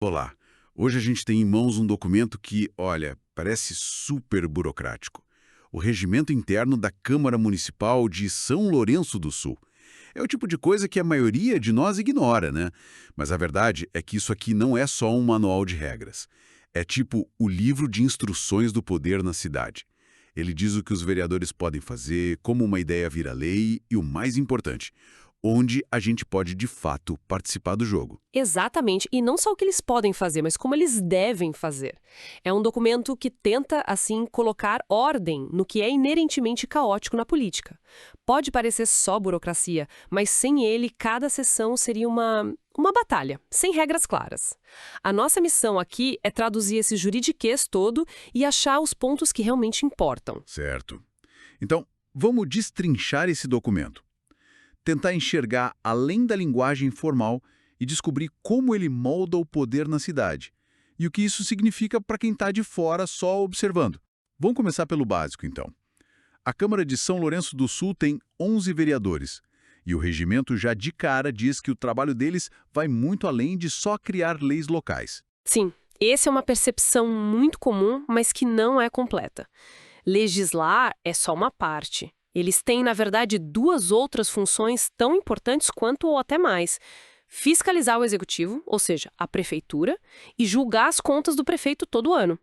Olá, hoje a gente tem em mãos um documento que, olha, parece super burocrático. O Regimento Interno da Câmara Municipal de São Lourenço do Sul. É o tipo de coisa que a maioria de nós ignora, né? Mas a verdade é que isso aqui não é só um manual de regras. É tipo o livro de instruções do poder na cidade. Ele diz o que os vereadores podem fazer, como uma ideia vira lei e, o mais importante, onde a gente pode de fato participar do jogo. Exatamente, e não só o que eles podem fazer, mas como eles devem fazer. É um documento que tenta, assim, colocar ordem no que é inerentemente caótico na política. Pode parecer só burocracia, mas sem ele, cada sessão seria uma batalha, sem regras claras. A nossa missão aqui é traduzir esse juridiquês todo e achar os pontos que realmente importam. Certo. Então, vamos destrinchar esse documento. Tentar enxergar além da linguagem formal e descobrir como ele molda o poder na cidade. E o que isso significa para quem está de fora só observando. Vamos começar pelo básico, então. A Câmara de São Lourenço do Sul tem 11 vereadores. E o regimento já de cara diz que o trabalho deles vai muito além de só criar leis locais. Sim, essa é uma percepção muito comum, mas que não é completa. Legislar é só uma parte. Eles têm, na verdade, duas outras funções tão importantes quanto ou até mais. Fiscalizar o executivo, ou seja, a prefeitura, e julgar as contas do prefeito todo ano.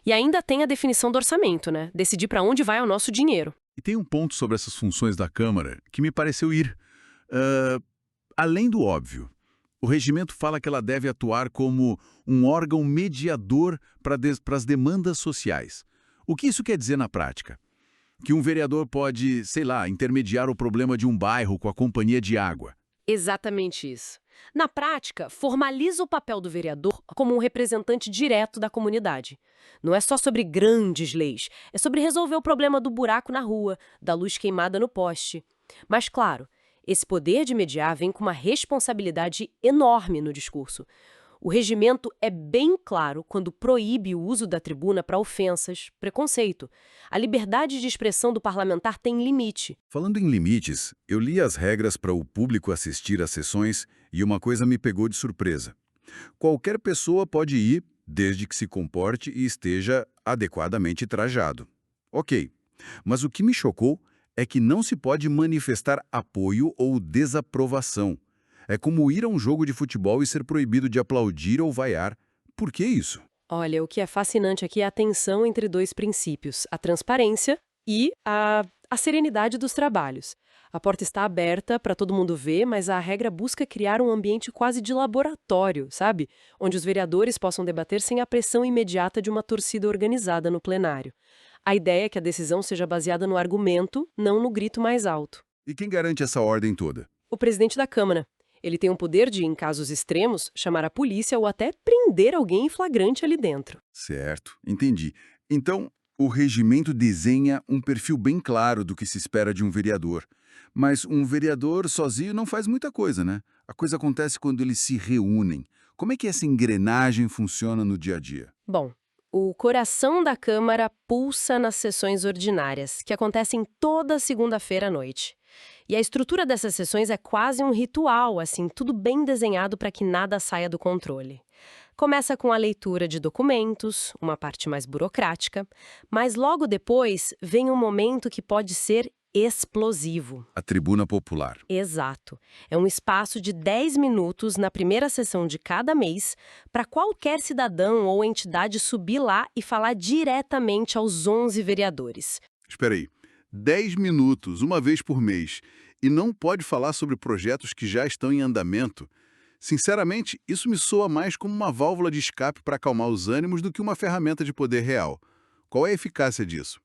E ainda tem a definição do orçamento, né? Decidir para onde vai o nosso dinheiro. E tem um ponto sobre essas funções da Câmara que me pareceu ir ah, além do óbvio. O regimento fala que ela deve atuar como um órgão mediador para as demandas sociais. O que isso quer dizer na prática? Que um vereador pode, sei lá, intermediar o problema de um bairro com a companhia de água. Exatamente isso. Na prática, formaliza o papel do vereador como um representante direto da comunidade. Não é só sobre grandes leis, é sobre resolver o problema do buraco na rua, da luz queimada no poste. Mas, claro, esse poder de mediar vem com uma responsabilidade enorme no discurso. O regimento é bem claro quando proíbe o uso da tribuna para ofensas, preconceito. A liberdade de expressão do parlamentar tem limite. Falando em limites, eu li as regras para o público assistir às sessões e uma coisa me pegou de surpresa. Qualquer pessoa pode ir, desde que se comporte e esteja adequadamente trajado. Ok, mas o que me chocou é que não se pode manifestar apoio ou desaprovação. É como ir a um jogo de futebol e ser proibido de aplaudir ou vaiar. Por que isso? Olha, o que é fascinante aqui é a tensão entre dois princípios, a transparência e a serenidade dos trabalhos. A porta está aberta para todo mundo ver, mas a regra busca criar um ambiente quase de laboratório, sabe? Onde os vereadores possam debater sem a pressão imediata de uma torcida organizada no plenário. A ideia é que a decisão seja baseada no argumento, não no grito mais alto. E quem garante essa ordem toda? O presidente da Câmara. Ele tem o poder de, em casos extremos, chamar a polícia ou até prender alguém em flagrante ali dentro. Certo, entendi. Então, o regimento desenha um perfil bem claro do que se espera de um vereador. Mas um vereador sozinho não faz muita coisa, né? A coisa acontece quando eles se reúnem. Como é que essa engrenagem funciona no dia a dia? Bom, o coração da Câmara pulsa nas sessões ordinárias, que acontecem toda segunda-feira à noite. E a estrutura dessas sessões é quase um ritual, assim, tudo bem desenhado para que nada saia do controle. Começa com a leitura de documentos, uma parte mais burocrática, mas logo depois vem um momento que pode ser explosivo. A tribuna popular. Exato. É um espaço de 10 minutos na primeira sessão de cada mês para qualquer cidadão ou entidade subir lá e falar diretamente aos 11 vereadores. Espera aí. 10 minutos, uma vez por mês. E não pode falar sobre projetos que já estão em andamento. Sinceramente, isso me soa mais como uma válvula de escape para acalmar os ânimos do que uma ferramenta de poder real. Qual é a eficácia disso?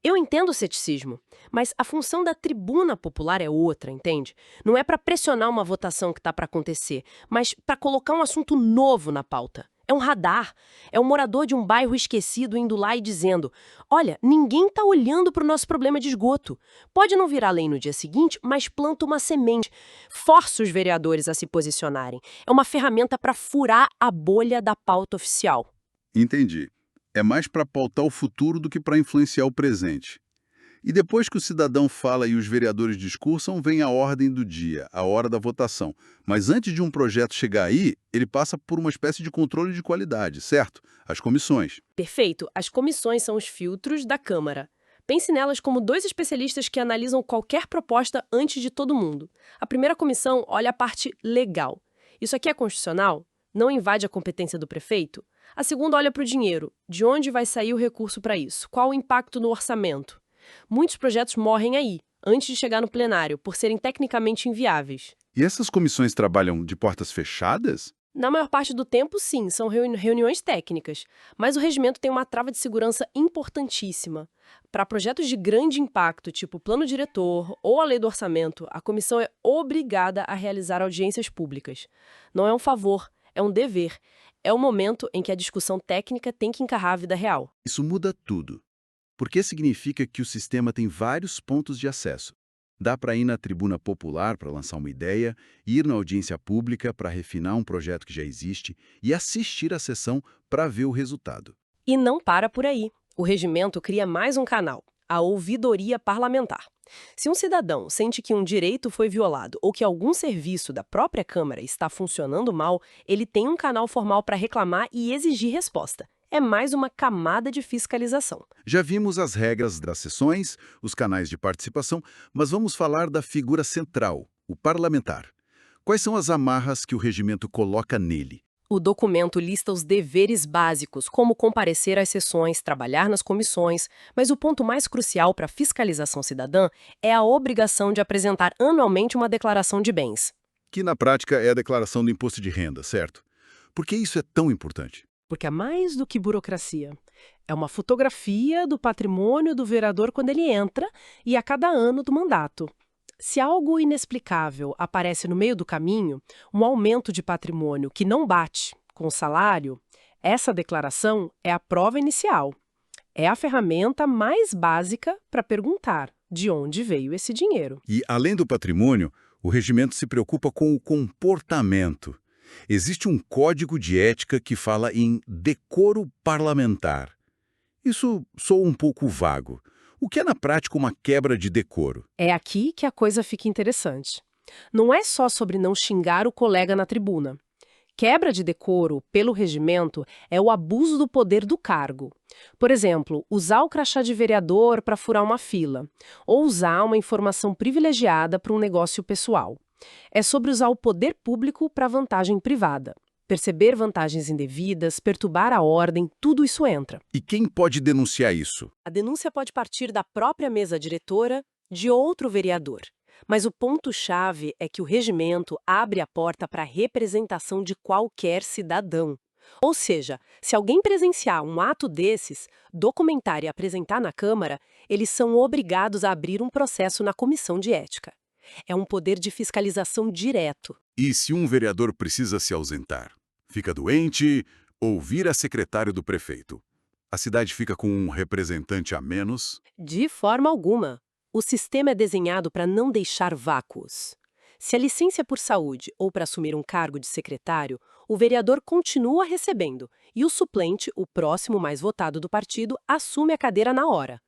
Eu entendo o ceticismo, mas a função da tribuna popular é outra, entende? Não é para pressionar uma votação que está para acontecer, mas para colocar um assunto novo na pauta. É um radar. É um morador de um bairro esquecido indo lá e dizendo: olha, ninguém está olhando para o nosso problema de esgoto. Pode não virar lei no dia seguinte, mas planta uma semente. Força os vereadores a se posicionarem. É uma ferramenta para furar a bolha da pauta oficial. Entendi. É mais para pautar o futuro do que para influenciar o presente. E depois que o cidadão fala e os vereadores discursam, vem a ordem do dia, a hora da votação. Mas antes de um projeto chegar aí, ele passa por uma espécie de controle de qualidade, certo? As comissões. Perfeito. As comissões são os filtros da Câmara. Pense nelas como dois especialistas que analisam qualquer proposta antes de todo mundo. A primeira comissão olha a parte legal. Isso aqui é constitucional? Não invade a competência do prefeito? A segunda olha para o dinheiro. De onde vai sair o recurso para isso? Qual o impacto no orçamento? Muitos projetos morrem aí, antes de chegar no plenário, por serem tecnicamente inviáveis. E essas comissões trabalham de portas fechadas? Na maior parte do tempo, sim, são reuniões técnicas, mas o regimento tem uma trava de segurança importantíssima. Para projetos de grande impacto, tipo plano diretor ou a lei do orçamento, a comissão é obrigada a realizar audiências públicas. Não é um favor, é um dever. É o momento em que a discussão técnica tem que encarar a vida real. Isso muda tudo. Porque significa que o sistema tem vários pontos de acesso. Dá para ir na tribuna popular para lançar uma ideia, ir na audiência pública para refinar um projeto que já existe e assistir à sessão para ver o resultado. E não para por aí. O regimento cria mais um canal, a ouvidoria parlamentar. Se um cidadão sente que um direito foi violado ou que algum serviço da própria Câmara está funcionando mal, ele tem um canal formal para reclamar e exigir resposta. É mais uma camada de fiscalização. Já vimos as regras das sessões, os canais de participação, mas vamos falar da figura central, o parlamentar. Quais são as amarras que o regimento coloca nele? O documento lista os deveres básicos, como comparecer às sessões, trabalhar nas comissões, mas o ponto mais crucial para a fiscalização cidadã é a obrigação de apresentar anualmente uma declaração de bens. Que na prática é a declaração do imposto de renda, certo? Por que isso é tão importante? Porque é mais do que burocracia. É uma fotografia do patrimônio do vereador quando ele entra e a cada ano do mandato. Se algo inexplicável aparece no meio do caminho, um aumento de patrimônio que não bate com o salário, essa declaração é a prova inicial. É a ferramenta mais básica para perguntar de onde veio esse dinheiro. E, além do patrimônio, o regimento se preocupa com o comportamento. Existe um código de ética que fala em decoro parlamentar. Isso soa um pouco vago. O que é na prática uma quebra de decoro? É aqui que a coisa fica interessante. Não é só sobre não xingar o colega na tribuna. Quebra de decoro, pelo regimento, é o abuso do poder do cargo. Por exemplo, usar o crachá de vereador para furar uma fila, ou usar uma informação privilegiada para um negócio pessoal. É sobre usar o poder público para vantagem privada. Perceber vantagens indevidas, perturbar a ordem, tudo isso entra. E quem pode denunciar isso? A denúncia pode partir da própria mesa diretora, de outro vereador. Mas o ponto-chave é que o regimento abre a porta para a representação de qualquer cidadão. Ou seja, se alguém presenciar um ato desses, documentar e apresentar na Câmara, eles são obrigados a abrir um processo na Comissão de Ética. É um poder de fiscalização direto. E se um vereador precisa se ausentar? Fica doente ou vira secretário do prefeito? A cidade fica com um representante a menos? De forma alguma. O sistema é desenhado para não deixar vácuos. Se a licença é por saúde ou para assumir um cargo de secretário, o vereador continua recebendo e o suplente, o próximo mais votado do partido, assume a cadeira na hora.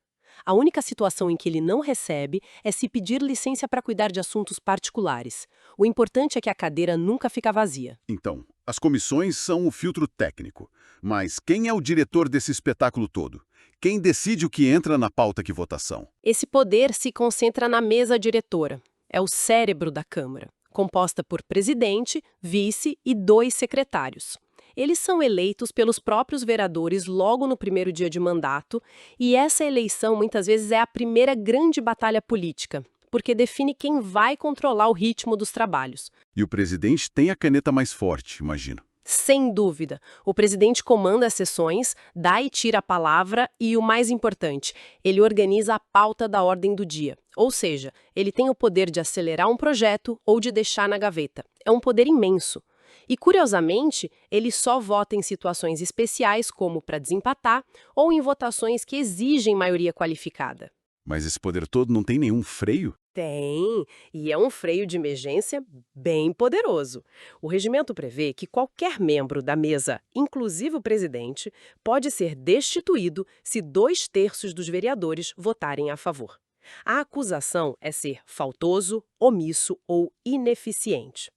A única situação em que ele não recebe é se pedir licença para cuidar de assuntos particulares. O importante é que a cadeira nunca fica vazia. Então, as comissões são o filtro técnico. Mas quem é o diretor desse espetáculo todo? Quem decide o que entra na pauta que votação? Esse poder se concentra na mesa diretora. É o cérebro da Câmara, composta por presidente, vice e 2 secretários. Eles são eleitos pelos próprios vereadores logo no primeiro dia de mandato, e essa eleição muitas vezes é a primeira grande batalha política, porque define quem vai controlar o ritmo dos trabalhos. E o presidente tem a caneta mais forte, imagino. Sem dúvida, o presidente comanda as sessões, dá e tira a palavra e, o mais importante, ele organiza a pauta da ordem do dia. Ou seja, ele tem o poder de acelerar um projeto ou de deixar na gaveta. É um poder imenso. E, curiosamente, ele só vota em situações especiais, como para desempatar, ou em votações que exigem maioria qualificada. Mas esse poder todo não tem nenhum freio? Tem, e é um freio de emergência bem poderoso. O regimento prevê que qualquer membro da mesa, inclusive o presidente, pode ser destituído se 2/3 dos vereadores votarem a favor. A acusação é ser faltoso, omisso ou ineficiente.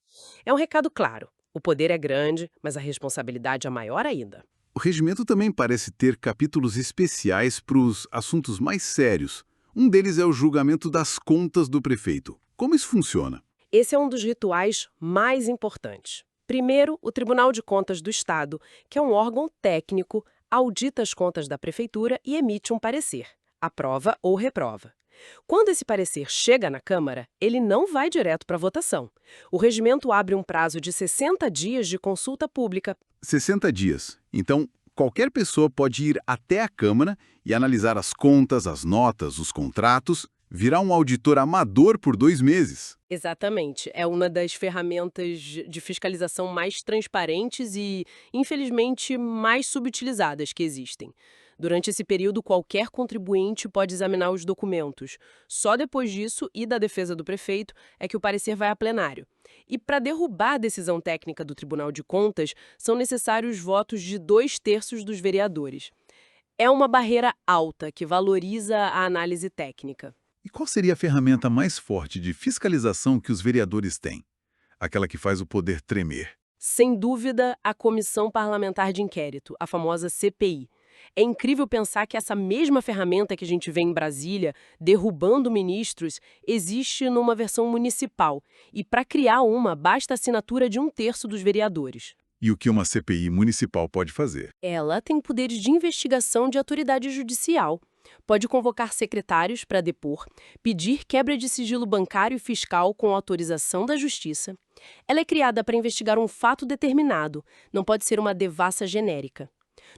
É um recado claro. O poder é grande, mas a responsabilidade é maior ainda. O regimento também parece ter capítulos especiais para os assuntos mais sérios. Um deles é o julgamento das contas do prefeito. Como isso funciona? Esse é um dos rituais mais importantes. Primeiro, o Tribunal de Contas do Estado, que é um órgão técnico, audita as contas da prefeitura e emite um parecer, aprova ou reprova. Quando esse parecer chega na Câmara, ele não vai direto para votação. O regimento abre um prazo de 60 dias de consulta pública. 60 dias. Então, qualquer pessoa pode ir até a Câmara e analisar as contas, as notas, os contratos, virar um auditor amador por 2 meses. Exatamente. É uma das ferramentas de fiscalização mais transparentes e, infelizmente, mais subutilizadas que existem. Durante esse período, qualquer contribuinte pode examinar os documentos. Só depois disso e da defesa do prefeito é que o parecer vai a plenário. E para derrubar a decisão técnica do Tribunal de Contas, são necessários votos de 2/3 dos vereadores. É uma barreira alta que valoriza a análise técnica. E qual seria a ferramenta mais forte de fiscalização que os vereadores têm? Aquela que faz o poder tremer. Sem dúvida, a Comissão Parlamentar de Inquérito, a famosa CPI. É incrível pensar que essa mesma ferramenta que a gente vê em Brasília, derrubando ministros, existe numa versão municipal. E para criar uma, basta a assinatura de 1/3 dos vereadores. E o que uma CPI municipal pode fazer? Ela tem poderes de investigação de autoridade judicial. Pode convocar secretários para depor, pedir quebra de sigilo bancário e fiscal com autorização da Justiça. Ela é criada para investigar um fato determinado, não pode ser uma devassa genérica.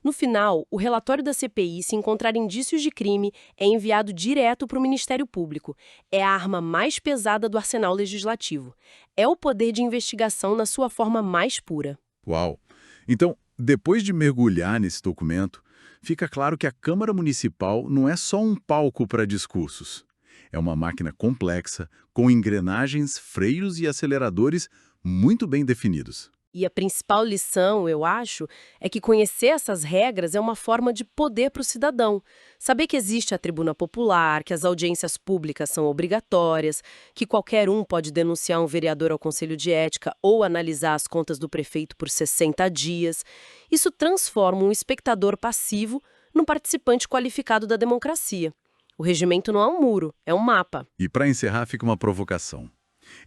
No final, o relatório da CPI, se encontrar indícios de crime, é enviado direto para o Ministério Público. É a arma mais pesada do arsenal legislativo. É o poder de investigação na sua forma mais pura. Uau! Então, depois de mergulhar nesse documento, fica claro que a Câmara Municipal não é só um palco para discursos. É uma máquina complexa, com engrenagens, freios e aceleradores muito bem definidos. E a principal lição, eu acho, é que conhecer essas regras é uma forma de poder para o cidadão. Saber que existe a tribuna popular, que as audiências públicas são obrigatórias, que qualquer um pode denunciar um vereador ao Conselho de Ética ou analisar as contas do prefeito por 60 dias. Isso transforma um espectador passivo num participante qualificado da democracia. O regimento não é um muro, é um mapa. E para encerrar, fica uma provocação.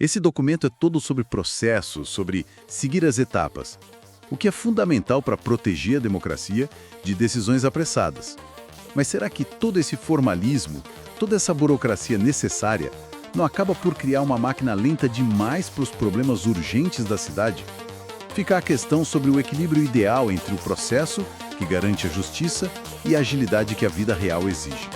Esse documento é todo sobre processos, sobre seguir as etapas, o que é fundamental para proteger a democracia de decisões apressadas. Mas será que todo esse formalismo, toda essa burocracia necessária, não acaba por criar uma máquina lenta demais para os problemas urgentes da cidade? Fica a questão sobre o equilíbrio ideal entre o processo, que garante a justiça, e a agilidade que a vida real exige.